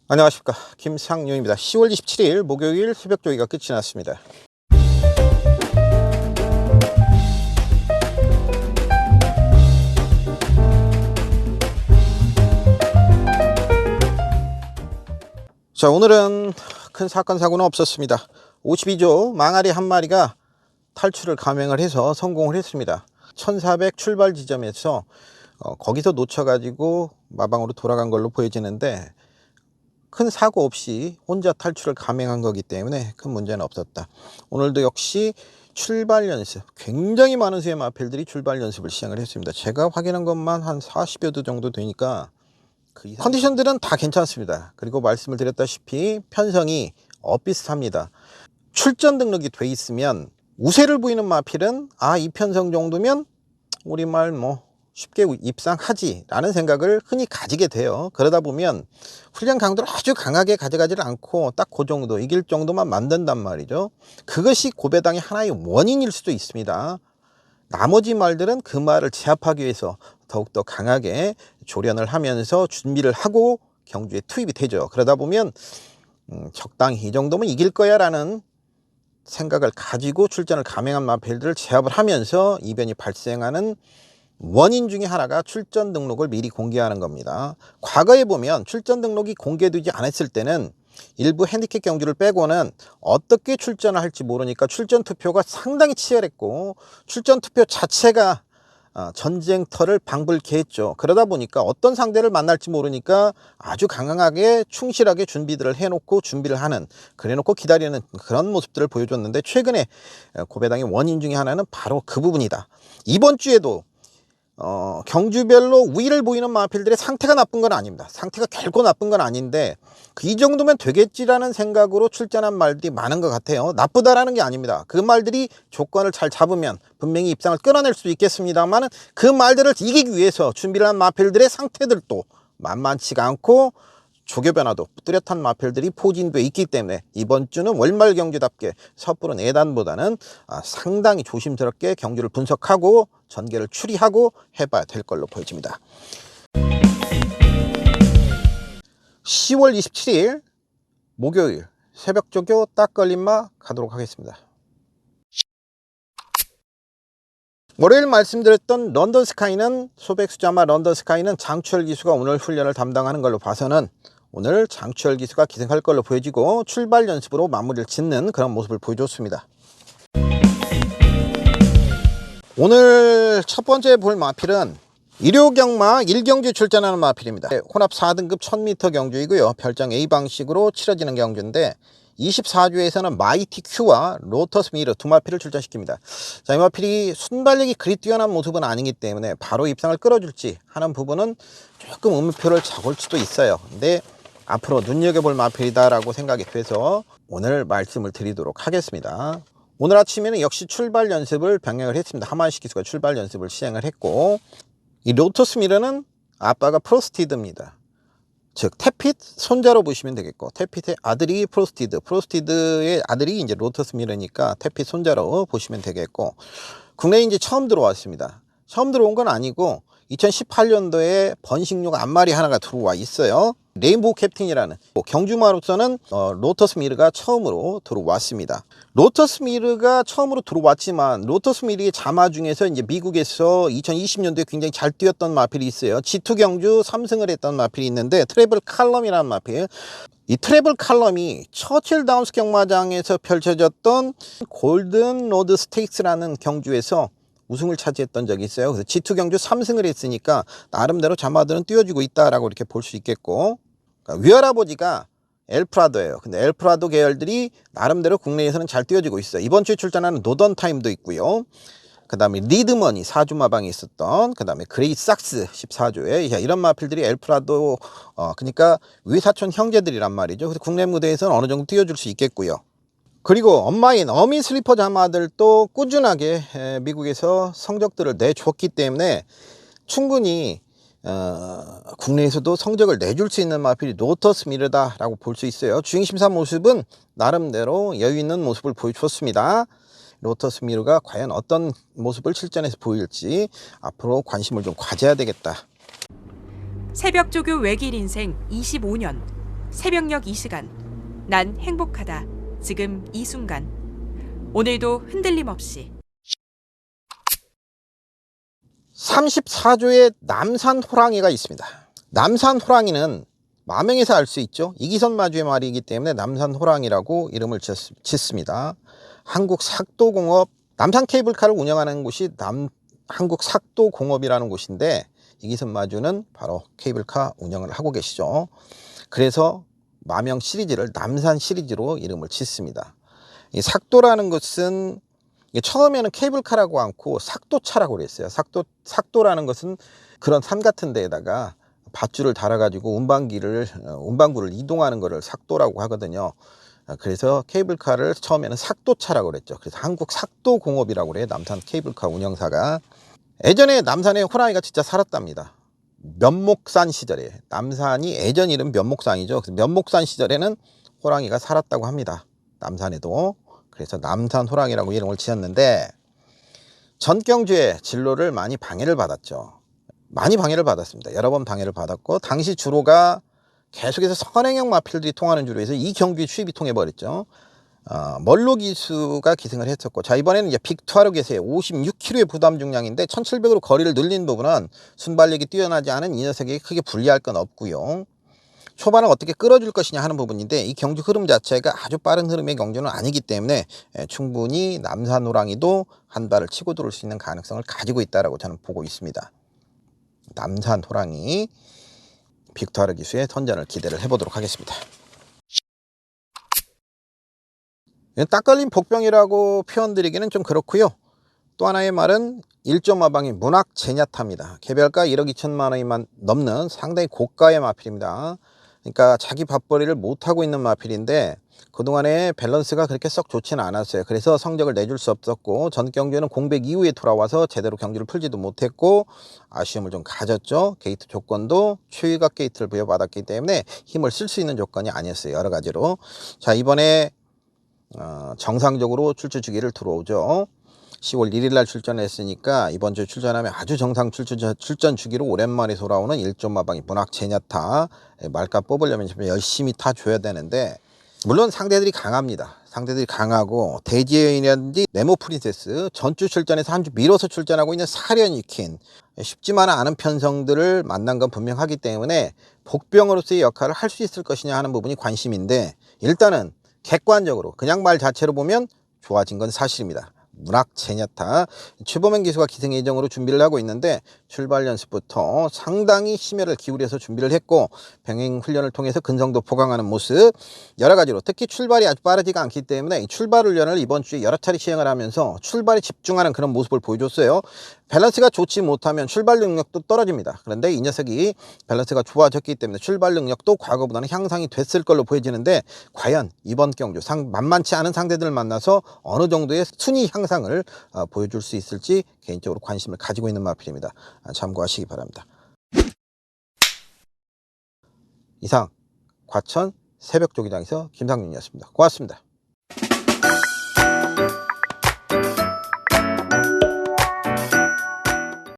안녕하십니까, 김상용입니다. 10월 27일 목요일 새벽 조기가 끝이 났습니다. 자, 오늘은 큰 사건 사고는 없었습니다. 52조 망아리 한 마리가 탈출을 감행을 해서 성공을 했습니다. 1400 출발 지점에서 거기서 놓쳐가지고 마방으로 돌아간 걸로 보여지는데, 큰 사고 없이 혼자 탈출을 감행한 거기 때문에 큰 문제는 없었다. 오늘도 역시 출발 연습, 굉장히 많은 수의 마필들이 출발 연습을 시행을 했습니다. 제가 확인한 것만 한 40여 도 정도 되니까 그 이상 컨디션들은 다 괜찮습니다. 그리고 말씀을 드렸다시피 편성이 비슷합니다. 출전 등록이 돼 있으면 우세를 보이는 마필은 이 편성 정도면 우리말 쉽게 입상하지 라는 생각을 흔히 가지게 돼요. 그러다 보면 훈련 강도를 아주 강하게 가져가지를 않고 딱 그 정도, 이길 정도만 만든단 말이죠. 그것이 고배당의 하나의 원인일 수도 있습니다. 나머지 말들은 그 말을 제압하기 위해서 더욱더 강하게 조련을 하면서 준비를 하고 경주에 투입이 되죠. 그러다 보면 적당히 이 정도면 이길 거야 라는 생각을 가지고 출전을 감행한 마필들을 제압을 하면서 이변이 발생하는 원인 중에 하나가 출전 등록을 미리 공개하는 겁니다. 과거에 보면 출전 등록이 공개되지 않았을 때는 일부 핸디캡 경주를 빼고는 어떻게 출전을 할지 모르니까 출전 투표가 상당히 치열했고, 출전 투표 자체가 전쟁터를 방불케 했죠. 그러다 보니까 어떤 상대를 만날지 모르니까 아주 강하게 충실하게 준비들을 해놓고 준비를 하는, 그래놓고 기다리는 그런 모습들을 보여줬는데, 최근에 고배당의 원인 중에 하나는 바로 그 부분이다. 이번 주에도 경주별로 우위를 보이는 마필들의 상태가 나쁜 건 아닙니다. 상태가 결코 나쁜 건 아닌데 이 정도면 되겠지라는 생각으로 출전한 말들이 많은 것 같아요. 나쁘다라는 게 아닙니다. 그 말들이 조건을 잘 잡으면 분명히 입상을 끌어낼 수 있겠습니다만, 그 말들을 이기기 위해서 준비를 한 마필들의 상태들도 만만치가 않고 조교 변화도 뚜렷한 마필들이 포진돼 있기 때문에 이번 주는 월말 경주답게 섣부른 내단보다는 상당히 조심스럽게 경주를 분석하고 전개를 추리하고 해봐야 될 걸로 보여집니다. 10월 27일 목요일 새벽 조교 딱 걸림마 가도록 하겠습니다. 월요일 말씀드렸던 런던 스카이는, 소백수자마 런던 스카이는 장추열 기수가 오늘 훈련을 담당하는 걸로 봐서는 오늘 장추열 기수가 기승할 걸로 보여지고 출발 연습으로 마무리를 짓는 그런 모습을 보여줬습니다. 오늘 첫 번째 볼 마필은 일요경마 1경주 출전하는 마필입니다. 혼합 4등급 1000m 경주이고요. 별장 A 방식으로 치러지는 경주인데 24주에서는 마이티 Q와 로터스 미러 두 마필을 출전시킵니다. 자, 이 마필이 순발력이 그리 뛰어난 모습은 아니기 때문에 바로 입상을 끌어줄지 하는 부분은 조금 의문표를 적을 수도 있어요. 근데 앞으로 눈여겨볼 마필이다라고 생각이 돼서 오늘 말씀을 드리도록 하겠습니다. 오늘 아침에는 역시 출발 연습을 병행을 했습니다. 하만시 기수가 출발 연습을 시행을 했고, 이 로터스 미러는 아빠가 프로스티드입니다. 즉 태핏 손자로 보시면 되겠고, 태핏의 아들이 프로스티드, 프로스티드의 아들이 이제 로터스 미러니까 태핏 손자로 보시면 되겠고, 국내에 이제 처음 들어왔습니다. 처음 들어온 건 아니고 2018년도에 번식류가 한 마리 하나가 들어와 있어요. 레인보우 캡틴이라는 경주마로서는 로터스 미르가 처음으로 들어왔습니다. 로터스 미르가 처음으로 들어왔지만 로터스 미르의 자마 중에서 이제 미국에서 2020년도에 굉장히 잘 뛰었던 마필이 있어요. G2 경주 3승을 했던 마필이 있는데, 트래블 칼럼이라는 마필. 이 트래블 칼럼이 처칠 다운스 경마장에서 펼쳐졌던 골든 로드 스테이크스라는 경주에서 우승을 차지했던 적이 있어요. 그래서 G2 경주 3승을 했으니까 나름대로 자마들은 뛰어주고 있다라고 이렇게 볼 수 있겠고, 그러니까 위할아버지가 엘프라도예요. 근데 엘프라도 계열들이 나름대로 국내에서는 잘 뛰어주고 있어요. 이번 주에 출전하는 노던 타임도 있고요. 그 다음에 리드머니 4주 마방에 있었던, 그 다음에 그레이 삭스 14조에 이런 마필들이 엘프라도 그러니까 위사촌 형제들이란 말이죠. 그래서 국내 무대에서는 어느 정도 뛰어줄 수 있겠고요. 그리고 엄마인 어미 슬리퍼 자마들도 꾸준하게 미국에서 성적들을 내줬기 때문에 충분히 국내에서도 성적을 내줄 수 있는 마필이 로터스 미르다라고 볼 수 있어요. 주행심사 모습은 나름대로 여유 있는 모습을 보여줬습니다. 로터스 미르가 과연 어떤 모습을 실전에서 보일지 앞으로 관심을 좀 가져야 되겠다. 새벽 조교 외길 인생 25년. 새벽녘 이 시간. 난 행복하다. 지금 이 순간. 오늘도 흔들림 없이. 34조의 남산 호랑이가 있습니다. 남산 호랑이는 마명에서 알 수 있죠. 이기선 마주의 말이기 때문에 남산 호랑이라고 이름을 짓습니다. 한국 삭도공업, 남산 케이블카를 운영하는 곳이 한국 삭도공업이라는 곳인데, 이기선 마주는 바로 케이블카 운영을 하고 계시죠. 그래서 마명 시리즈를 남산 시리즈로 이름을 짓습니다. 이 삭도라는 것은 처음에는 케이블카라고 않고 삭도차라고 그랬어요. 삭도라는 것은 그런 산 같은 데에다가 밧줄을 달아가지고 운반구를 이동하는 것을 삭도라고 하거든요. 그래서 케이블카를 처음에는 삭도차라고 그랬죠. 그래서 한국 삭도공업이라고 그래요. 남산 케이블카 운영사가. 예전에 남산에 호랑이가 진짜 살았답니다. 면목산 시절에. 남산이 예전 이름 면목산이죠. 면목산 시절에는 호랑이가 살았다고 합니다. 남산에도. 그래서 남산 호랑이라고 이름을 지었는데, 전경주의 진로를 많이 방해를 받았죠. 많이 방해를 받았습니다. 여러 번 방해를 받았고, 당시 주로가 계속해서 선행형 마필들이 통하는 주로 해서 이 경주에 추입이 통해버렸죠. 멀로 기수가 기승을 했었고, 자, 이번에는 이제 빅투아르 계세요. 56kg의 부담 중량인데 1700으로 거리를 늘린 부분은 순발력이 뛰어나지 않은 이 녀석에게 크게 불리할 건 없고요. 초반을 어떻게 끌어줄 것이냐 하는 부분인데, 이 경주 흐름 자체가 아주 빠른 흐름의 경주는 아니기 때문에 충분히 남산 호랑이도 한 발을 치고 들어올 수 있는 가능성을 가지고 있다고 저는 보고 있습니다. 남산 호랑이 빅투아르 기수의 선전을 기대를 해보도록 하겠습니다. 딱 걸린 복병이라고 표현드리기는 좀 그렇고요. 또 하나의 말은 1.5방이 문학 제냐타입니다. 개별가 1억 2천만 원이 넘는 상당히 고가의 마필입니다. 그러니까 자기 밥벌이를 못하고 있는 마필인데, 그동안에 밸런스가 그렇게 썩 좋지는 않았어요. 그래서 성적을 내줄 수 없었고, 전 경주에는 공백 이후에 돌아와서 제대로 경주를 풀지도 못했고 아쉬움을 좀 가졌죠. 게이트 조건도 최위각 게이트를 부여받았기 때문에 힘을 쓸 수 있는 조건이 아니었어요. 여러 가지로. 자, 이번에 정상적으로 출주 주기를 들어오죠. 10월 1일 날 출전했으니까 이번 주에 출전하면 아주 정상 출전 주기로 오랜만에 돌아오는 1.5방이 문학 제냐타. 말값 뽑으려면 좀 열심히 타줘야 되는데, 물론 상대들이 강합니다. 상대들이 강하고, 대지여인이라든지 네모 프린세스, 전주 출전에서 한 주 밀어서 출전하고 있는 사련이킨, 쉽지만은 않은 편성들을 만난 건 분명하기 때문에 복병으로서의 역할을 할 수 있을 것이냐 하는 부분이 관심인데, 일단은 객관적으로 그냥 말 자체로 보면 좋아진 건 사실입니다. 문학 제냐타 최범행 기수가 기승 예정으로 준비를 하고 있는데, 출발 연습부터 상당히 심혈을 기울여서 준비를 했고, 병행 훈련을 통해서 근성도 포강하는 모습, 여러 가지로 특히 출발이 아주 빠르지가 않기 때문에 이 출발 훈련을 이번 주에 여러 차례 시행을 하면서 출발에 집중하는 그런 모습을 보여줬어요. 밸런스가 좋지 못하면 출발 능력도 떨어집니다. 그런데 이 녀석이 밸런스가 좋아졌기 때문에 출발 능력도 과거보다는 향상이 됐을 걸로 보여지는데, 과연 이번 경주 만만치 않은 상대들을 만나서 어느 정도의 순위 향상을 보여줄 수 있을지 개인적으로 관심을 가지고 있는 마필입니다. 참고하시기 바랍니다. 이상 과천 새벽조기장에서 김상윤이었습니다. 고맙습니다.